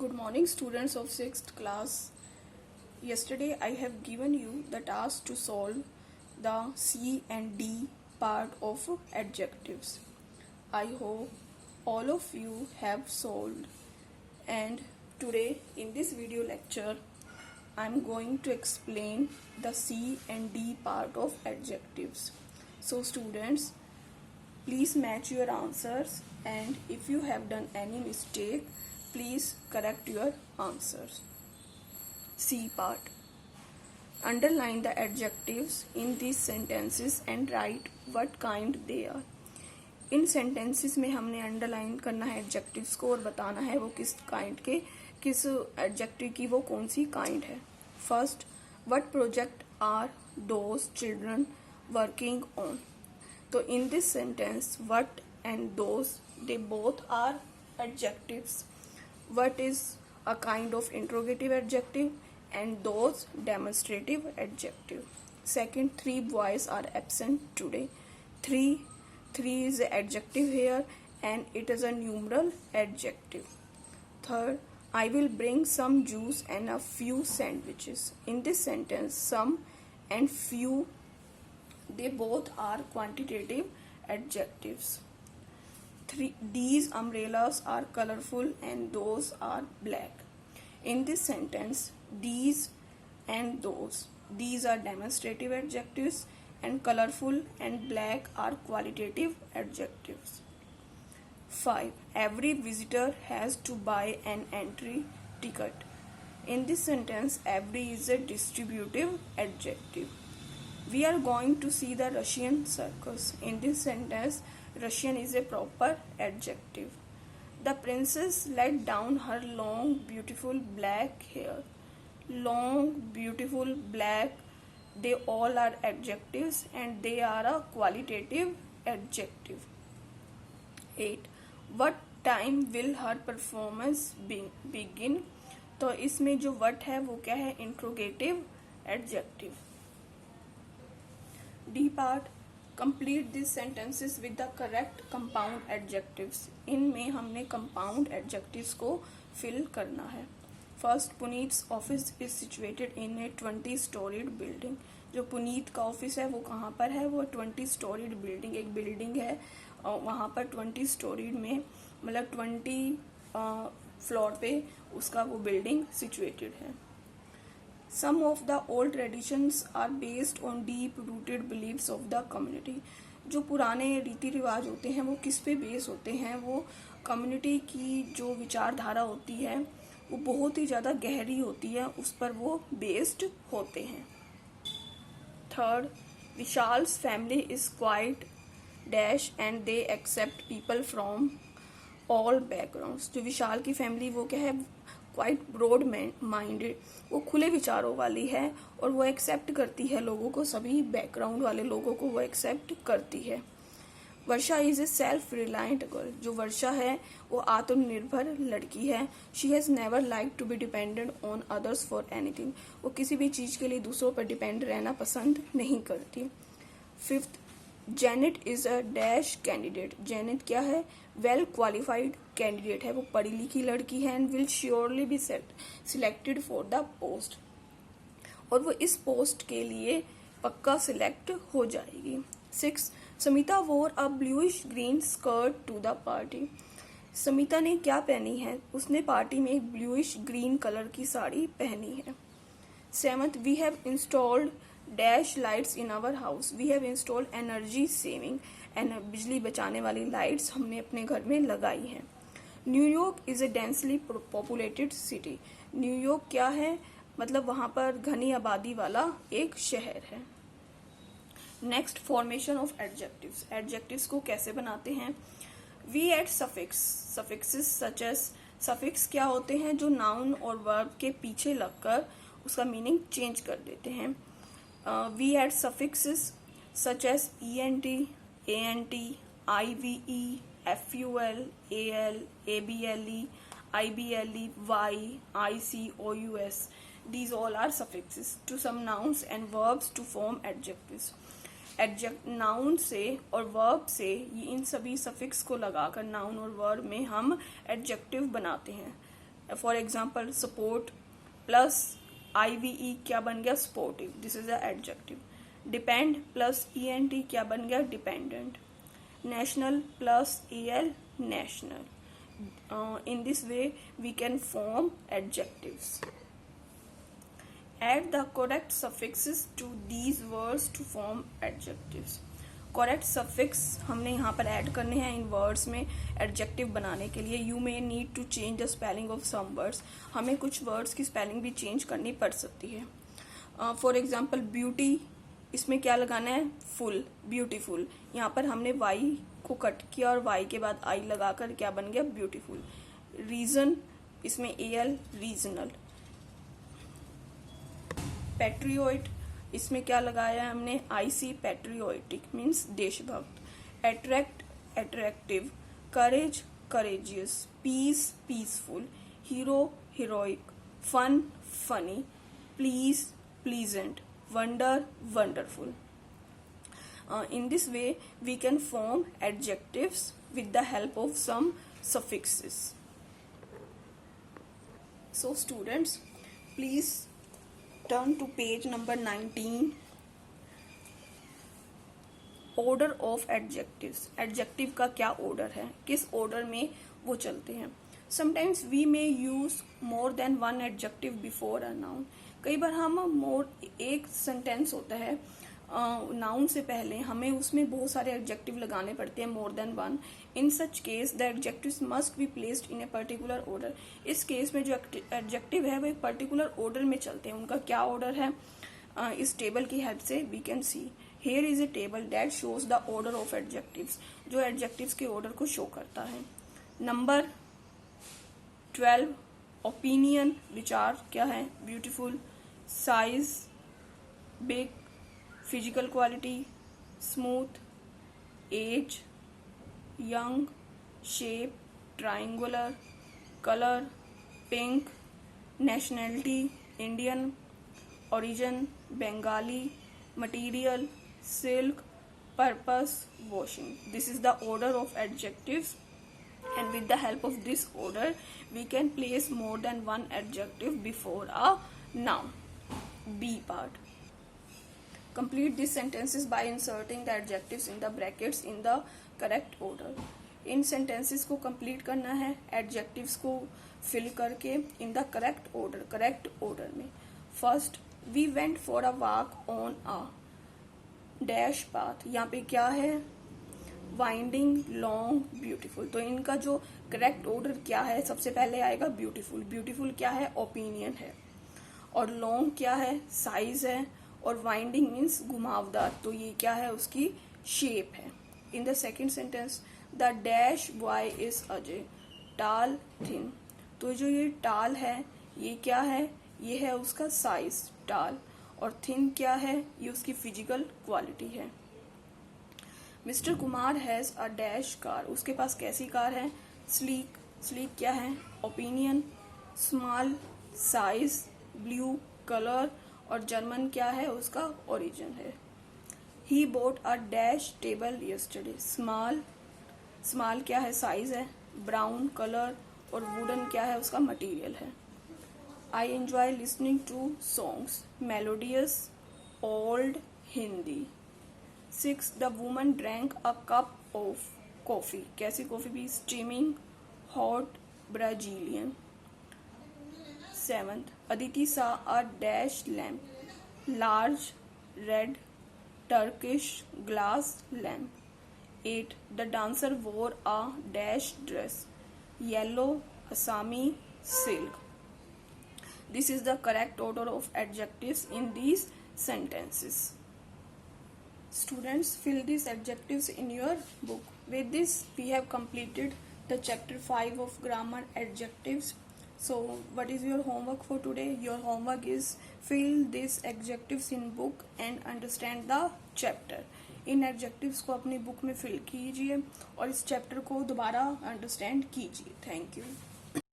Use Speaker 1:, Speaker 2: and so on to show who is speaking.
Speaker 1: Good morning, students of 6th class. Yesterday I have given you the task to solve the C and D part of adjectives. I hope all of you have solved, and today in this video lecture I am going to explain the C and D part of adjectives. So students, please match your answers, and if you have done any mistake, please correct your answers. C part. Underline the adjectives in these sentences and write what kind they are. In sentences में हमने underline करना है adjectives को और बताना है वो किस kind के, किस adjective की वो कौन सी kind है. First, what project are those children working on? तो in this sentence, what and those, they both are adjectives. What is a kind of interrogative adjective and those demonstrative adjective. Second, three boys are absent today. Three is an adjective here and it is a numeral adjective. Third, I will bring some juice and a few sandwiches. In this sentence, some and few, they both are quantitative adjectives. These umbrellas are colorful and those are black. In this sentence, these and those, these are demonstrative adjectives and colorful and black are qualitative adjectives. 5. Every visitor has to buy an entry ticket. In this sentence, every is a distributive adjective. We are going to see the Russian circus. In this sentence, Russian is a proper adjective. The princess let down her long, beautiful black hair. Long, beautiful, black, they all are adjectives and they are a qualitative adjective. 8. What time will her performance begin? तो इसमें जो what है वो क्या है? Interrogative adjective. D part. Complete these sentences with the correct compound adjectives. इनमें हमने compound adjectives को fill करना है. First, Puneet's office is situated in a 20-storied building. जो पुनीत का ऑफिस है वो कहाँ पर है? वो 20-storied building, एक बिल्डिंग है और वहाँ पर 20-storied में मतलब 20 फ्लोर पे उसका वो बिल्डिंग सिचुएटेड है. Some of the old traditions are based on deep-rooted beliefs of the community. जो पुराने रीति रिवाज होते हैं वो किस पे बेस होते हैं? वो कम्युनिटी की जो विचारधारा होती है वो बहुत ही ज़्यादा गहरी होती है, उस पर वो बेस्ड होते हैं. Third, Vishal's family is quite dash and they accept people from all backgrounds. जो विशाल की फैमिली वो क्या है? क्वाइट ब्रॉड माइंडेड, वो खुले विचारों वाली है और वो एक्सेप्ट करती है लोगों को, सभी बैकग्राउंड वाले लोगों को वो एक्सेप्ट करती है. Varsha is a self reliant girl. जो वर्षा है वो आत्मनिर्भर लड़की है. She has never like to be dependent on others for anything. वो किसी भी चीज के लिए दूसरों पर डिपेंड रहना पसंद नहीं करती. Fifth, Janet is a dash candidate. Janet क्या है? वेल क्वालिफाइड कैंडिडेट है, वो पढ़ी लिखी लड़की है and will surely be selected for the post. और वो इस पोस्ट के लिए पक्का सिलेक्ट हो जाएगी. 6. Samita wore a bluish green skirt to the party. Samita ने क्या पहनी है? उसने पार्टी में एक ब्लूइश ग्रीन कलर की साड़ी पहनी है. 7. We have installed dash lights in our house. We have installed energy saving and बिजली बचाने वाली लाइट्स हमने अपने घर में लगाई हैं. New York is a densely populated city. New York क्या है? मतलब वहां पर घनी आबादी वाला एक शहर है. Next, formation of adjectives. Adjectives को कैसे बनाते हैं? We add suffix. Suffixes such as, suffix क्या होते हैं? जो नाउन और वर्ब के पीछे लगकर उसका मीनिंग चेंज कर देते हैं. We add suffixes such as ENT, ANT, IVE, FUL, AL, ABLE, IBLE, Y, IC, OUS. These all are suffixes to some nouns and verbs to form adjectives. Noun से और verb से इन सभी suffix को लगाकर noun और verb में हम adjective बनाते हैं. For example support plus IVE क्या बन गया, sportive, this is a adjective. Depend plus ENT क्या बन गया, dependent. National plus AL, national. In this way we can form adjectives. Add the correct suffixes to these words to form adjectives. Correct suffix हमने यहाँ पर add करने हैं इन words में adjective बनाने के लिए. You may need to change the spelling of some words. हमें कुछ वर्ड्स की स्पेलिंग भी चेंज करनी पड़ सकती है. फॉर एग्जाम्पल ब्यूटी, इसमें क्या लगाना है, फुल, ब्यूटीफुल. यहाँ पर हमने वाई को कट किया और वाई के बाद आई लगाकर क्या बन गया, ब्यूटीफुल. रीजन, इसमें AL, रीजनल. पैट्रियोट, इसमें क्या लगाया है हमने, IC, पैट्रियोटिक मीन्स देशभक्त. Attract, attractive. Courage, courageous. Peace, peaceful. Hero, heroic. Fun, funny. Please, pleasant. Wonder, wonderful. In this way we can form adjectives with the help of some suffixes. So students, please turn to page number 19. Order of adjectives. Adjective का क्या order है, किस order में वो चलते हैं. Sometimes we may use more than one adjective before a noun. कई बार हम एक सेंटेंस होता है नाउन से पहले हमें उसमें बहुत सारे एडजेक्टिव लगाने पड़ते हैं, more than one. In such case the adjectives must be placed in a particular order. इस केस में जो एडजेक्टिव है वो एक पर्टिकुलर ऑर्डर में चलते हैं. उनका क्या ऑर्डर है, इस टेबल की हेल्प से we can see. Here is a table that shows the order of adjectives, जो एडजेक्टिव्स के ऑर्डर को शो करता है. नंबर 12, ओपिनियन, विचार क्या है, beautiful. Size, big. Physical quality, smooth. Age, young. Shape, triangular. Colour, pink. Nationality, Indian. Origin, Bengali. Material, silk. Purpose, washing. This is the order of adjectives, and with the help of this order we can place more than one adjective before a noun. B part. Complete these sentences by inserting the adjectives in the brackets in the correct order. In sentences को complete करना है adjectives को fill करके in the correct order में. First, we went for a walk on a dash path. यहाँ पे क्या है, वाइंडिंग, लॉन्ग, ब्यूटीफुल. तो इनका जो करेक्ट ऑर्डर क्या है, सबसे पहले आएगा ब्यूटीफुल. ब्यूटीफुल क्या है, ओपिनियन है. और लॉन्ग क्या है, साइज है. और वाइंडिंग मीन्स घुमावदार, तो ये क्या है, उसकी शेप है. In the second sentence, the dash boy is Ajay, टाल, थिन. तो जो ये टाल है ये क्या है, ये है उसका साइज, टाल. और थिन क्या है, ये उसकी फिजिकल क्वालिटी है. Mister Kumar has a dash car, उसके पास कैसी कार है, स्लीक. स्लीक क्या है, opinion. Small, size. Blue, colour. और जर्मन क्या है, उसका ओरिजिन है. He bought a dash table yesterday, small. Small क्या है, साइज है. Brown, colour. और वुडन क्या है, उसका मटेरियल है. I enjoy listening to songs, melodious, old, Hindi. 6, the woman drank a cup of coffee. कैसी कॉफी भी, steaming, hot, Brazilian. 7th, Aditi saw a dash lamp, large, red, Turkish glass lamp. 8, the dancer wore a dash dress, yellow, Assami, silk. This is the correct order of adjectives in these sentences. Students, fill these adjectives in your book. With this we have completed the chapter 5 of grammar adjectives. So what is your homework for today? Your homework is fill these adjectives in book and understand the chapter. In adjectives को अपनी book में fill कीजिए और इस chapter को दोबारा understand कीजिए. Thank you.